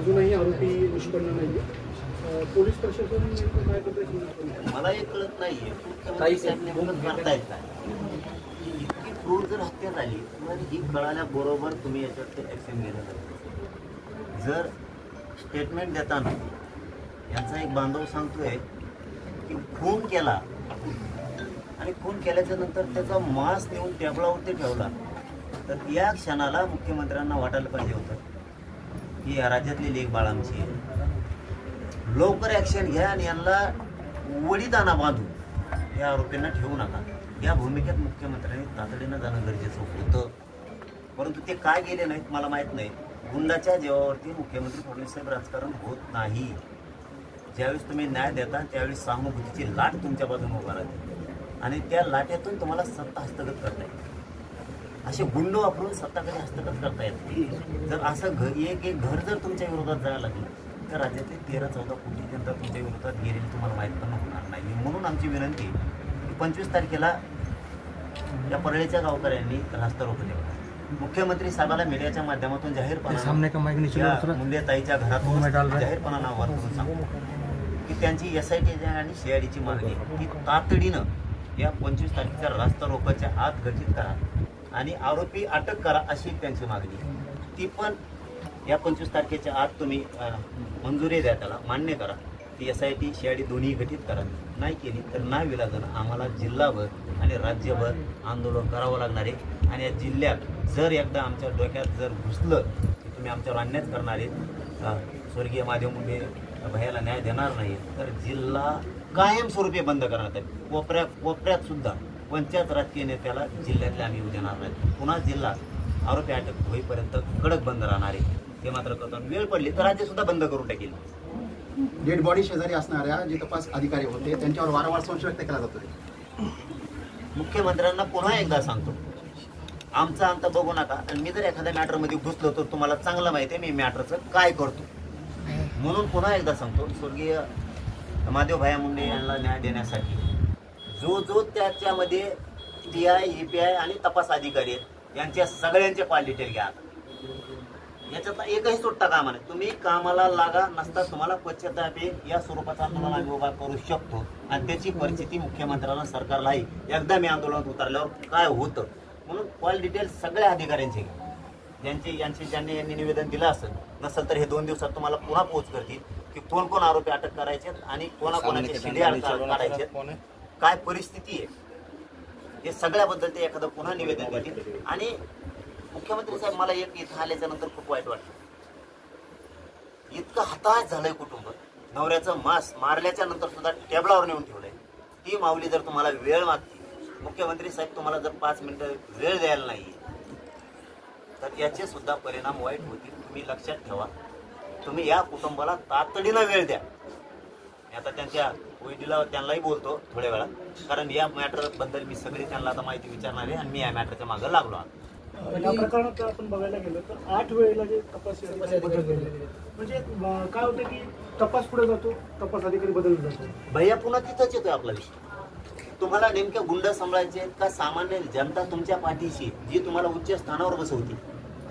अजूनही आरोपी निष्पन्न नाही। पोलीस प्रशासन नेमकं काय करते मला एक कळत नाहीये, मुख्यमंत्री साहेब नेमकं करतायत काय? इतकी क्रूर जर हत्या झाली तर ही कळाल्याबरोबर तुम्ही याच्यात ॲक्शन घेणं गरजेचं। जर स्टेटमेंट देताना यांचा एक बांधव सांगतोय की खून केला आणि खून केल्याच्या नंतर त्याचा मांस नेऊन टेबलावरती ठेवला, तर या क्षणाला मुख्यमंत्र्यांना वाटायला पाहिजे होतं की या राज्यातली लेक बाळ आमची आहे, लवकर ॲक्शन घ्या आणि यांना वडीदाना बांधून या आरोपींना ठेवू नका। या भूमिकेत मुख्यमंत्र्यांनी तातडीनं जाणं गरजेचं होतं, परंतु ते काय गेले नाहीत मला माहीत नाही। गुंडाच्या जीवावरती मुख्यमंत्री फडणवीस साहेब राजकारण होत नाही। ज्यावेळेस तुम्ही न्याय देता त्यावेळेस सहानुभूतीची लाट तुमच्या बाजूने उभा राहते आणि त्या लाटेतून तुम्हाला सत्ता हस्तगत करता येते। असे गुंड वापरून सत्ता कधी हस्तगत करता येते। जर असं एक घर जर तुमच्या विरोधात जायला लागलं तर राज्यातले 13-14 कोटी जनता तुमच्या विरोधात गेलेली तुम्हाला माहीत पण होणार नाही। म्हणून आमची विनंती की 25 तारखेला या परळीच्या गावकऱ्यांनी रास्ता रोको ठेवला। मुख्यमंत्री साहेबाला मीडियाच्या माध्यमातून जाहीरपणा मुंडेताईच्या घरातून जाहीरपणा नावावर करून सांगतो की त्यांची SIT आणि CIDची मागणी की तातडीनं या 25 तारखेच्या रास्ता रोकोच्या आत गठीत करा आणि आरोपी अटक करा अशी त्यांची मागणी। ती पण या 25 तारखेच्या आत तुम्ही मंजुरी द्या, त्याला मान्य करा। ती SIT CID दोन्ही गठीत करा। नाही केली तर नाविलाजानं आम्हाला जिल्हाभर आणि राज्यभर आंदोलन करावं लागणार आहे। आणि या जिल्ह्यात जर एकदा आमच्या डोक्यात जर घुसलं की तुम्ही आमच्यावर अन्याय करणारे स्वर्गीय महादेव मुंडे भैयाला न्याय देणार नाही तर जिल्हा कायमस्वरूपी बंद करण्यात आहे। कोपऱ्यात सुद्धा पंचायत राजकीय नेत्याला जिल्ह्यातले आम्ही येऊ देणार नाही। पुन्हा जिल्हा आरोपी अटक होईपर्यंत कडक बंद राहणार आहे। ते मात्र करताना वेळ पडली तर राज्य सुद्धा बंद करून टाकेल। डेड बॉडी शेजारी असणाऱ्या जे तपास अधिकारी होते त्यांच्यावर वारंवार संशय व्यक्त केला जातोय। मुख्यमंत्र्यांना पुन्हा एकदा सांगतो, आमचा अंत बघू नका। आणि मी जर एखाद्या मॅटरमध्ये घुसलो तर तुम्हाला चांगलं माहिती आहे मी मॅटरचं काय करतो। म्हणून पुन्हा एकदा सांगतो, स्वर्गीय महादेव भैया मुंडे यांना न्याय देण्यासाठी जो त्याच्यामध्ये TI EPI आणि तपास अधिकारी आहेत यांच्या सगळ्यांचे कॉल डिटेल घ्या। याच्यातला एकही सुट्टा कामा नाही। तुम्ही कामाला लागा, नसता तुम्हाला पश्चाताप येईल या स्वरूपाचा आंदोलन आम्ही उभा करू शकतो। आणि त्याची परिस्थिती मुख्यमंत्र्यांना सरकारलाही एकदा मी आंदोलनात उतरल्यावर काय होतं म्हणून कॉल डिटेल सगळ्या अधिकाऱ्यांचे घ्या। ज्यांनी यांनी निवेदन दिलं नसेल तर हे 2 दिवसात तुम्हाला पुन्हा पोच करतील की कोण आरोपी अटक करायचे आणि कोणाकोणाचे शिडे काढायचे, काय परिस्थिती आहे हे सगळ्याबद्दल ते एखादं पुन्हा निवेदन देतील। आणि मुख्यमंत्री साहेब मला एक इथं आल्याच्या नंतर खूप वाईट वाटलं, इतकं हताश झालंय कुटुंब। नवऱ्याचं मांस मारल्याच्या नंतर सुद्धा टेबलावर नेऊन ठेवलंय। ती माऊली जर तुम्हाला वेळ मागते, मुख्यमंत्री साहेब तुम्हाला जर 5 मिनिटं वेळ द्यायला नाही तर याचे सुद्धा परिणाम वाईट होतील। तुम्ही लक्षात ठेवा, तुम्ही या कुटुंबाला तातडीनं वेळ द्या। आता त्यांच्या वैदीला त्यांनाही बोलतो थोड्या वेळात, कारण या मॅटरबद्दल मी सगळी त्यांना आता माहिती विचारणार आहे आणि मी या मॅटरच्या मागे लागलो आहे। या प्रकरणात आपण बघायला गेलो तर 8 वेळेला जे तपास अधिकारी म्हणजे काय होतं की तपास पुढे जातो, तपास अधिकारी बदलला जातो। भैया पुन्हा तिथंच येतोय आपला विषय। तुम्हाला नेमक्या गुंड सांभाळायचे का सामान्य जनता तुमच्या पाठीशी जी तुम्हाला उच्च स्थानावर बसवती,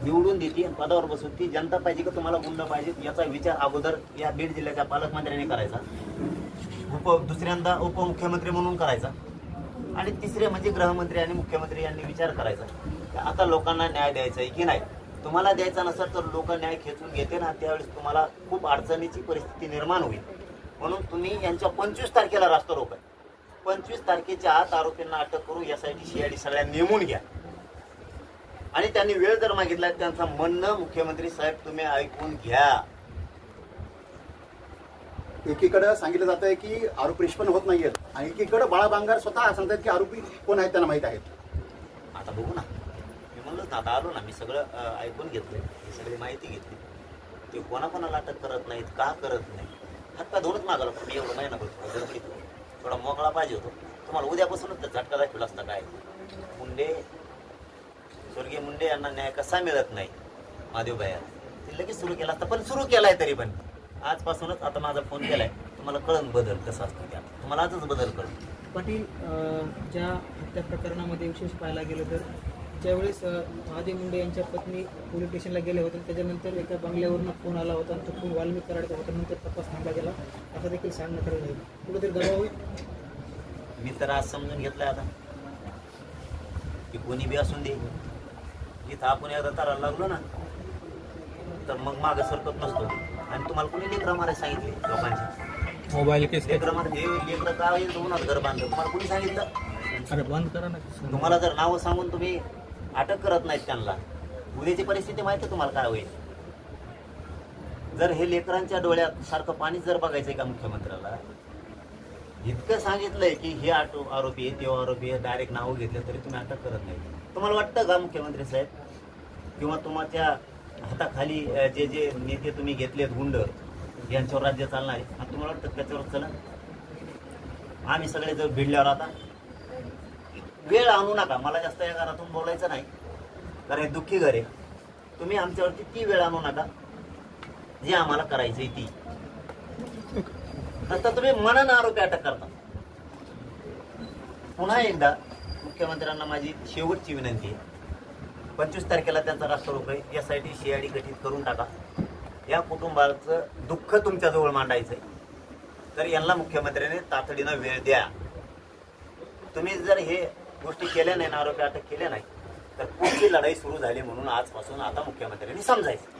निवडून देते आणि पदावर बसवती, जनता पाहिजे का तुम्हाला गुंड पाहिजेत याचा विचार अगोदर या बीड जिल्ह्याच्या पालकमंत्र्यांनी करायचा, दुसऱ्यांदा उपमुख्यमंत्री म्हणून करायचा आणि तिसरे म्हणजे गृहमंत्री आणि मुख्यमंत्री यांनी विचार करायचा आता लोकांना न्याय द्यायचा आहे की नाही। तुम्हाला द्यायचा नसेल तर लोक न्याय खेचून घेते ना, त्यावेळेस तुम्हाला खूप अडचणीची परिस्थिती निर्माण होईल। म्हणून तुम्ही यांच्या 25 तारखेला रास्ता रोका, 25 तारखेच्या आत आरोपींना अटक करू, SIT CID सगळ्या नेमून घ्या। आणि त्यांनी वेळ जर मागितला त्यांचं म्हणणं मुख्यमंत्री साहेब तुम्ही ऐकून घ्या। एकीकडे सांगितलं जात आहे की आरोपी निष्पन्न होत नाहीयेत आणि एकीकडे बाळा बांगर स्वतः सांगतात की आरोपी कोण आहेत त्यांना माहीत आहेत। आता बघू ना, मी म्हणलोच ना, आता आलो ना, मी सगळं ऐकून घेतलंय, सगळी माहिती घेतली। ते कोणाकोणाला अटक करत नाहीत, का करत नाही, हातपाय धोनच मागायला पण मी एवढं महिनाभर थोडा मोकळा पाहिजे होतो। तुम्हाला उद्यापासूनच झटका दाखवला असता काय स्वर्गीय मुंडे यांना न्याय कसा मिळत नाही महादेव भैया ते लगेच सुरू केला असता, पण सुरू केलाय तरी पण आजपासूनच आता माझा फोन केलाय, तुम्हाला कळन बदल कसा असतो त्या, तुम्हाला आजच बदल कळन। पाटील, ज्या हत्या प्रकरणामध्ये विशेष पाहायला गेलं तर ज्यावेळेस आदी मुंडे यांच्या पत्नी पोलीस स्टेशनला गेले होते त्याच्यानंतर एका बंगल्यावरून फोन आला होता आणि तो फोन वाल्मिक कराडचा होता. नंतर तपास थांबला गेला असं देखील सांगण्यात आलेलं आहे. कुठेतरी दबाव होईल. मी तर आज समजून घेतलंय आता की कोणी बी असून दे, इथं आपण एकदा तारायला लागलो ना तर मग मागं सरकत नसतो. आणि तुम्हाला कोणी लेकरं मारायला सांगितले? लोकांचे मोबाईल केस लेकरं मार हे लेकरं का येईल तुम्हाला घर बांधलं? तुम्हाला कोणी सांगितलं? अरे बंद करा ना. तुम्हाला जर नावं सांगून तुम्ही अटक करत नाहीत त्यांना, उद्याची परिस्थिती माहिती आहे तुम्हाला काय होईल? जर हे लेकरांच्या डोळ्यात सारखं पाणी जर बघायचंय का मुख्यमंत्र्याला, इतकं सांगितलंय की हे आरोपी आहे, तेव्हा आरोपी आहे, डायरेक्ट नावं घेतलं तरी तुम्ही अटक करत नाही. तुम्हाला वाटतं का मुख्यमंत्री साहेब किंवा तुमच्या हाताखाली जे जे नेते तुम्ही घेतलेत गुंड, यांच्यावर राज्य चालणार आहे? आणि तुम्हाला वाटतं त्याच्यावर चला आम्ही सगळे जर भिडल्यावर आता वेळ आणू नका. मला जास्त या घरातून बोलायचं नाही कारण हे दुःखी घर आहे. तुम्ही आमच्यावरती ती वेळ आणू नका जी आम्हाला करायचंय ती. नंतर तुम्ही मनानं आरोपी अटक करता. पुन्हा एकदा मुख्यमंत्र्यांना माझी शेवटची विनंती आहे, 25 तारखेला त्यांचा राष्ट्ररोग आहे, यासाठी CID गठीत करून टाका. या कुटुंबाचं दुःख तुमच्याजवळ मांडायचंय तर यांना मुख्यमंत्र्यांनी तातडीनं वेळ द्या. तुम्ही जर हे गोष्टी केल्या नाही, आरोपी अटक केल्या नाही तर पुढची लढाई सुरू झाली म्हणून आजपासून आता मुख्यमंत्र्यांनी समजायचं.